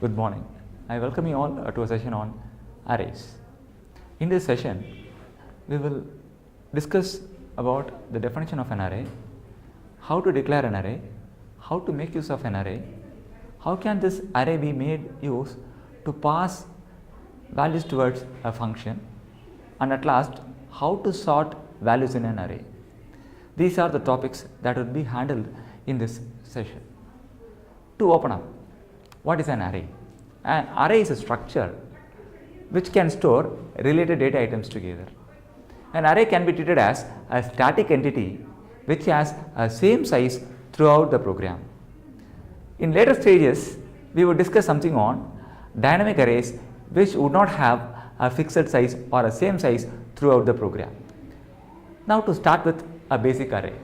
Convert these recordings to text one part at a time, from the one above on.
Good morning. I welcome you all to a session on arrays. In this session, we will discuss about the definition of an array, how to declare an array, how to make use of an array, how can this array be made use to pass values towards a function, and at last how to sort values in an array. These are the topics that will be handled in this session. To open up, what is an array? An array is a structure which can store related data items together. An array can be treated as a static entity which has a same size throughout the program. In later stages, we will discuss something on dynamic arrays which would not have a fixed size or a same size throughout the program. Now to start with a basic array.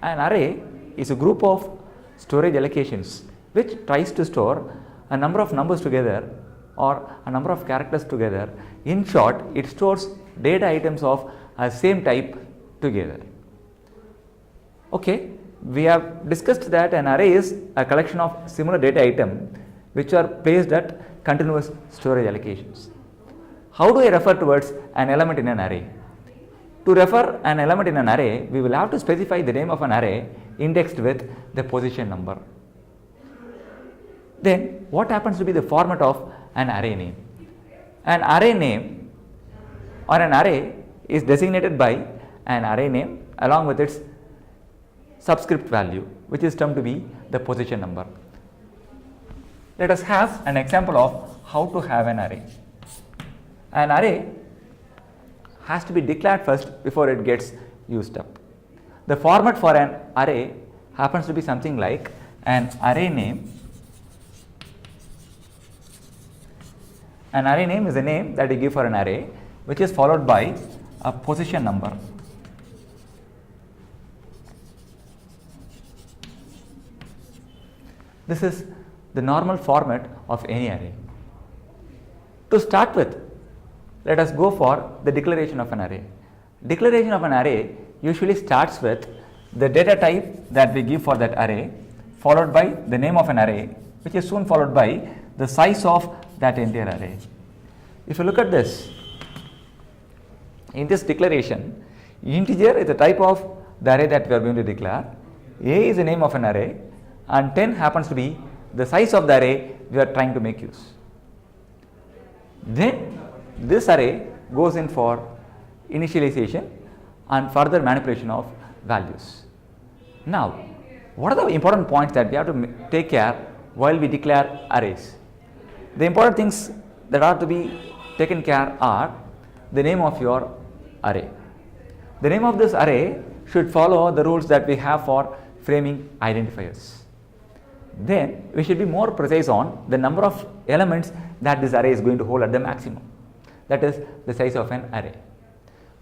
An array is a group of storage allocations which tries to store a number of numbers together or a number of characters together. In short, it stores data items of a same type together. Okay, we have discussed that an array is a collection of similar data items which are placed at continuous storage allocations. How do I refer towards an element in an array? To refer an element in an array, we will have to specify the name of an array indexed with the position number. Then what happens to be the format of an array name? An array name or an array is designated by an array name along with its subscript value, which is termed to be the position number. Let us have an example of how to have an array. An array has to be declared first before it gets used up. The format for an array happens to be something like an array name. An array name is a name that you give for an array which is followed by a position number. This is the normal format of any array. To start with, let us go for the declaration of an array. Declaration of an array usually starts with the data type that we give for that array, followed by the name of an array, which is soon followed by the size of that entire array. If you look at this, in this declaration, integer is the type of the array that we are going to declare, A is the name of an array, and 10 happens to be the size of the array we are trying to make use. Then this array goes in for initialization and further manipulation of values. Now, what are the important points that we have to take care while we declare arrays? The important things that are to be taken care are the name of your array. The name of this array should follow the rules that we have for framing identifiers. Then we should be more precise on the number of elements that this array is going to hold at the maximum. That is the size of an array.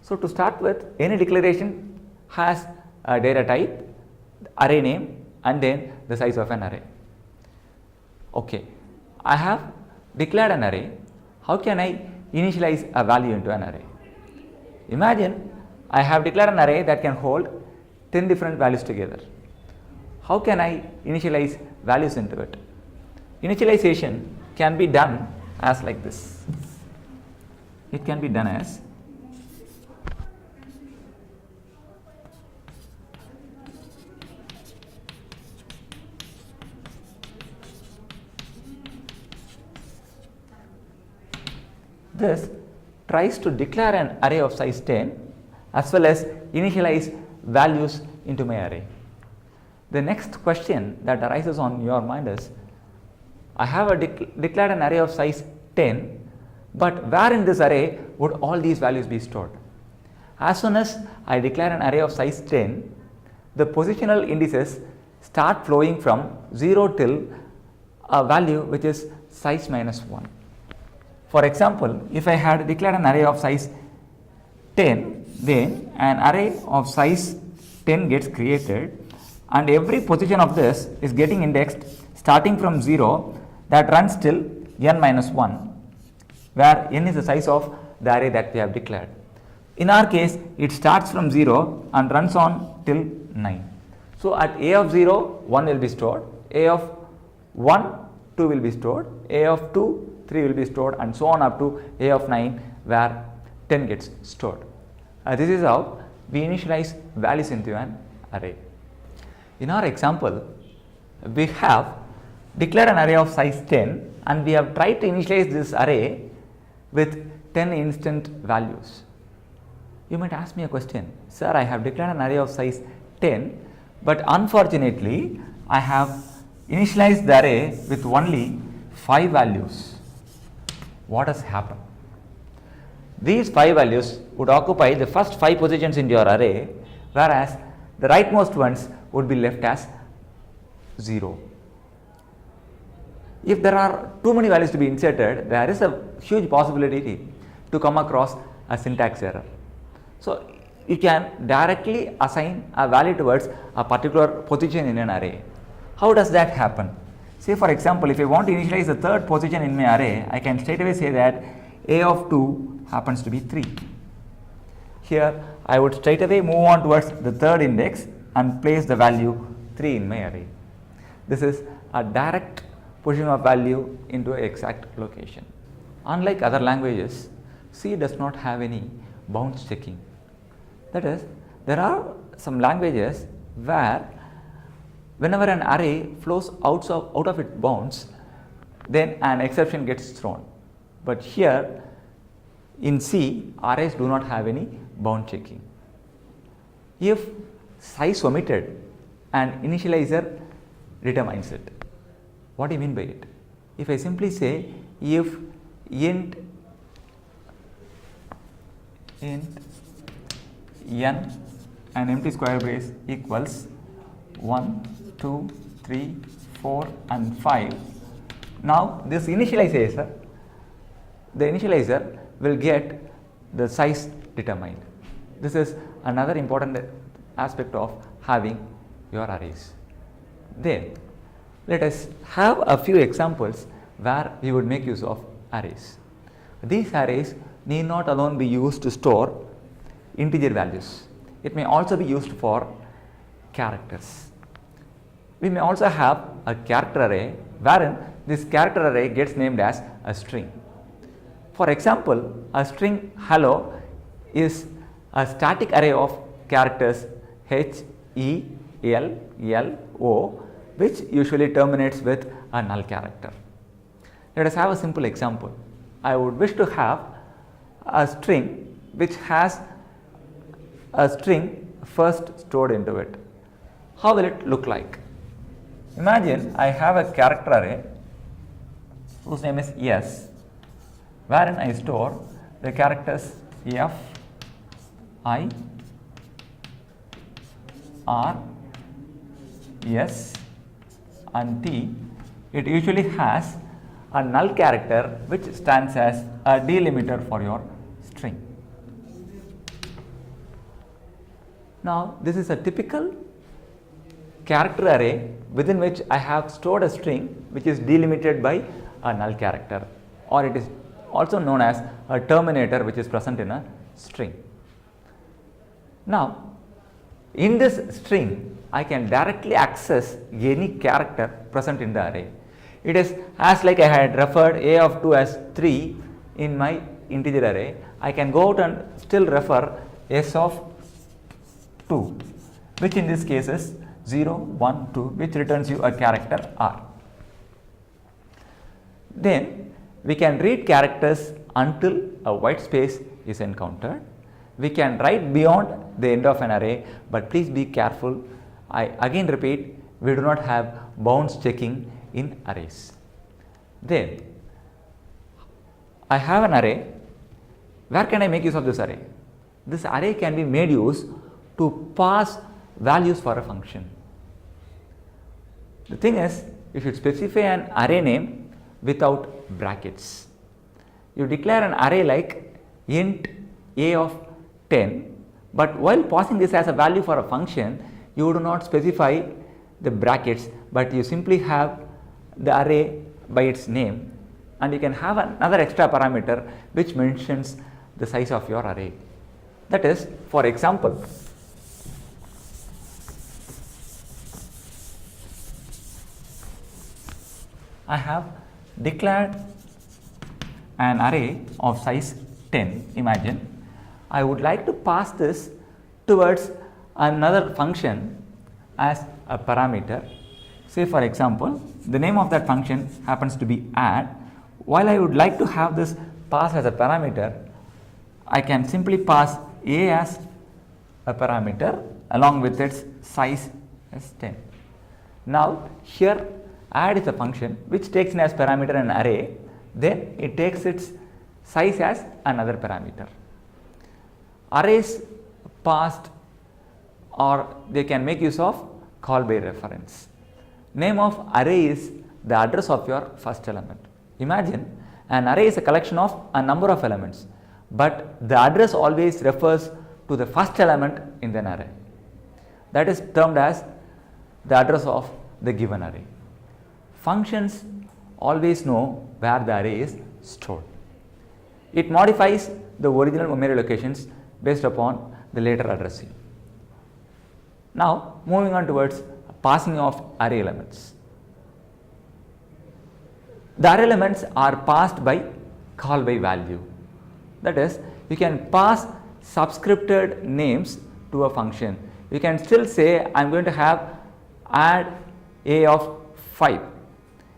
So to start with, any declaration has a data type, array name, and then the size of an array. Okay, I have declared an array. How can I initialize a value into an array? Imagine I have declared an array that can hold 10 different values together. How can I initialize values into it? Initialization can be done as like this. It can be done as this tries to declare an array of size 10 as well as initialize values into my array. The next question that arises on your mind is, I have declared an array of size 10, but where in this array would all these values be stored? As soon as I declare an array of size 10, the positional indices start flowing from 0 till a value which is size minus 1. For example, if I had declared an array of size 10, then an array of size 10 gets created, and every position of this is getting indexed starting from 0 that runs till n minus 1, where n is the size of the array that we have declared. In our case, it starts from 0 and runs on till 9. So at a of 0, 1 will be stored, a of 1 to 2 will be stored, A of 2, 3 will be stored, and so on up to A of 9 where 10 gets stored. This is how we initialize values into an array. In our example, we have declared an array of size 10 and we have tried to initialize this array with 10 instant values. You might ask me a question, sir, I have declared an array of size 10, but unfortunately I have initialized the array with only 5 values. What has happened? These 5 values would occupy the first 5 positions in your array, whereas the rightmost ones would be left as 0. If there are too many values to be inserted, there is a huge possibility to come across a syntax error. So, you can directly assign a value towards a particular position in an array. How does that happen? Say for example, if I want to initialize the third position in my array, I can straight away say that A of 2 happens to be 3. Here I would straight away move on towards the third index and place the value 3 in my array. This is a direct pushing of value into an exact location. Unlike other languages, C does not have any bounds checking. That is, there are some languages where whenever an array flows out of its bounds, then an exception gets thrown. But here in C, arrays do not have any bound checking. If size omitted, an initializer determines it. What do you mean by it? If I simply say if int n an empty square brace equals 1, 2, 3, 4 and 5. Now this initializer, the initializer will get the size determined. This is another important aspect of having your arrays. Then let us have a few examples where we would make use of arrays. These arrays need not alone be used to store integer values. It may also be used for characters. We may also have a character array wherein this character array gets named as a string. For example, a string hello is a static array of characters H, E, L, L, O, which usually terminates with a null character. Let us have a simple example. I would wish to have a string which has a string first stored into it. How will it look like? Imagine I have a character array whose name is S, wherein I store the characters F, I, R, S and T. It usually has a null character which stands as a delimiter for your string. Now this is a typical character array within which I have stored a string which is delimited by a null character, or it is also known as a terminator which is present in a string. Now in this string I can directly access any character present in the array. It is as like I had referred A of 2 as 3 in my integer array. I can go out and still refer S of 2, which in this case is 0, 1, 2, which returns you a character R. Then we can read characters until a white space is encountered. We can write beyond the end of an array, but please be careful. I again repeat, we do not have bounds checking in arrays. Then I have an array. Where can I make use of this array? This array can be made use to pass values for a function. The thing is, you should specify an array name without brackets. You declare an array like int A of 10, but while passing this as a value for a function, you do not specify the brackets, but you simply have the array by its name, and you can have another extra parameter which mentions the size of your array. That is, for example, I have declared an array of size 10, imagine. I would like to pass this towards another function as a parameter. Say for example, the name of that function happens to be add. While I would like to have this passed as a parameter, I can simply pass a as a parameter along with its size as 10. Now here add is a function which takes in as parameter an array, then it takes its size as another parameter. Arrays passed, or they can make use of call by reference. Name of array is the address of your first element. Imagine an array is a collection of a number of elements, but the address always refers to the first element in an array. That is termed as the address of the given array. Functions always know where the array is stored. It modifies the original memory locations based upon the later addressing. Now moving on towards passing of array elements. The array elements are passed by call by value. That is, you can pass subscripted names to a function. You can still say I am going to have add a of 5.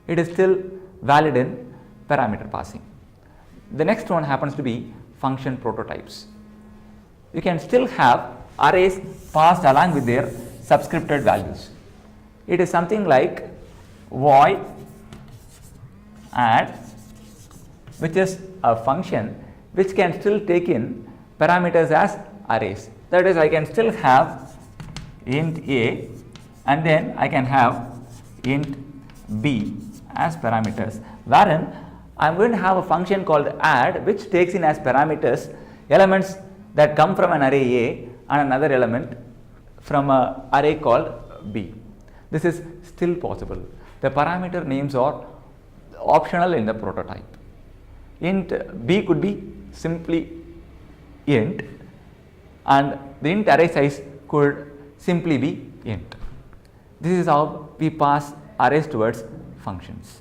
It is still valid in parameter passing. The next one happens to be function prototypes. You can still have arrays passed along with their subscripted values. It is something like void add, which is a function which can still take in parameters as arrays. That is, I can still have int a and then I can have int b as parameters, wherein I am going to have a function called add which takes in as parameters elements that come from an array A and another element from an array called B. This is still possible. The parameter names are optional in the prototype. Int B could be simply int and the int array size could simply be int. This is how we pass arrays towards functions.